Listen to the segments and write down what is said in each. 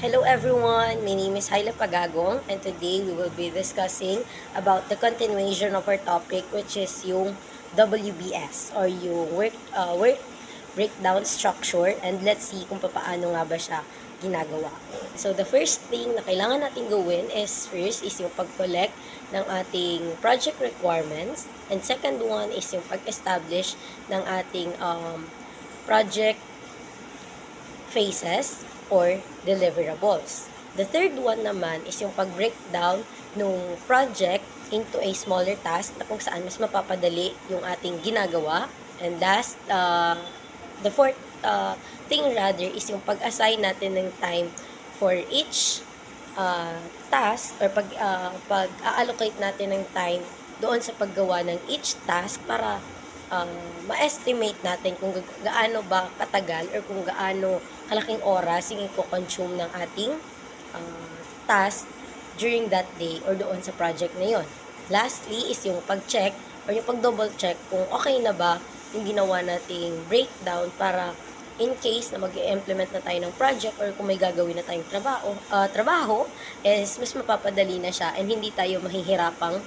Hello everyone, my name is Hyla Pagagong and today we will be discussing about the continuation of our topic which is yung WBS or yung work breakdown structure, and let's see kung paano nga ba siya ginagawa. So the first thing na kailangan natin gawin is yung pag-collect ng ating project requirements, and second one is yung pag-establish ng ating project phases or deliverables. The third one naman is yung pag-breakdown ng project into a smaller task na kung saan mas mapapadali yung ating ginagawa. And last, the fourth thing rather is yung pag-assign natin ng time for each task or pag-allocate natin ng time doon sa paggawa ng each task para ma-estimate natin kung gaano ba katagal or kung gaano kalaking oras yung i-consume ng ating task during that day or doon sa project na yon. Lastly is yung pag-check or yung pag-double check kung okay na ba yung ginawa nating breakdown para in case na mag-implement na tayo ng project or kung may gagawin na tayong trabaho is mas mapapadali na siya and hindi tayo mahihirapang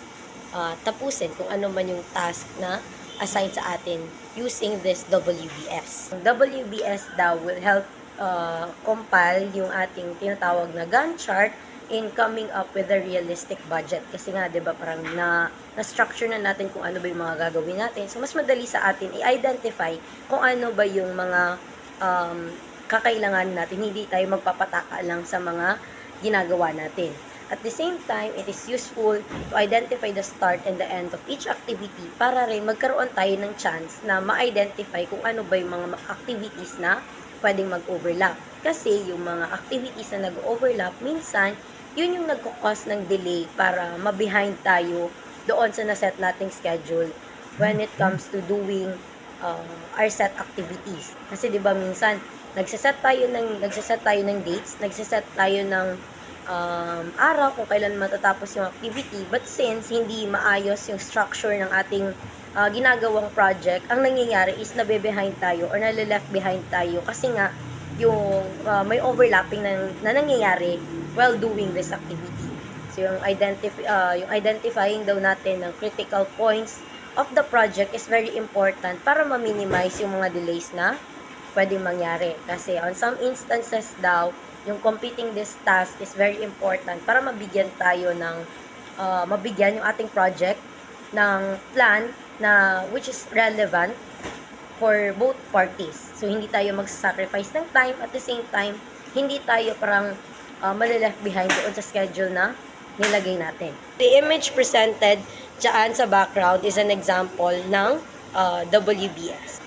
tapusin kung ano man yung task na assigned sa atin using this WBS. WBS daw will help compile yung ating tinatawag na Gantt chart in coming up with a realistic budget. Kasi nga, di ba, parang na-structure na natin kung ano ba yung mga gagawin natin. So, mas madali sa atin i-identify kung ano ba yung mga kakailangan natin. Hindi tayo magpapataka lang sa mga ginagawa natin. At the same time, it is useful to identify the start and the end of each activity para rin magkaroon tayo ng chance na ma-identify kung ano ba yung mga activities na pwedeng mag-overlap. Kasi yung mga activities na nag-overlap, minsan, yun yung nagkukos ng delay para ma-behind tayo doon sa naset nating schedule when it comes to doing our set activities. Kasi 'di ba minsan nagse-set tayo ng dates, nagse-set tayo ng araw kung kailan matatapos yung activity, but since hindi maayos yung structure ng ating ginagawang project, ang nangyayari is nabe-behind tayo or nale-left behind tayo kasi nga yung may overlapping na nangyayari while doing this activity. So yung identifying daw natin ng critical points of the project is very important para ma-minimize yung mga delays na pwedeng mangyari. Kasi on some instances daw, yung completing this task is very important para mabigyan yung ating project ng plan na which is relevant for both parties. So, hindi tayo magsasacrifice ng time, at the same time, hindi tayo parang malileft behind doon sa schedule na nilagay natin. The image presented dyan sa background is an example ng WBS.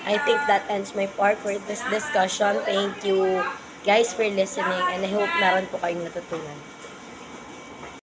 I think that ends my part for this discussion. Thank you guys for listening and I hope meron po kayong natutunan.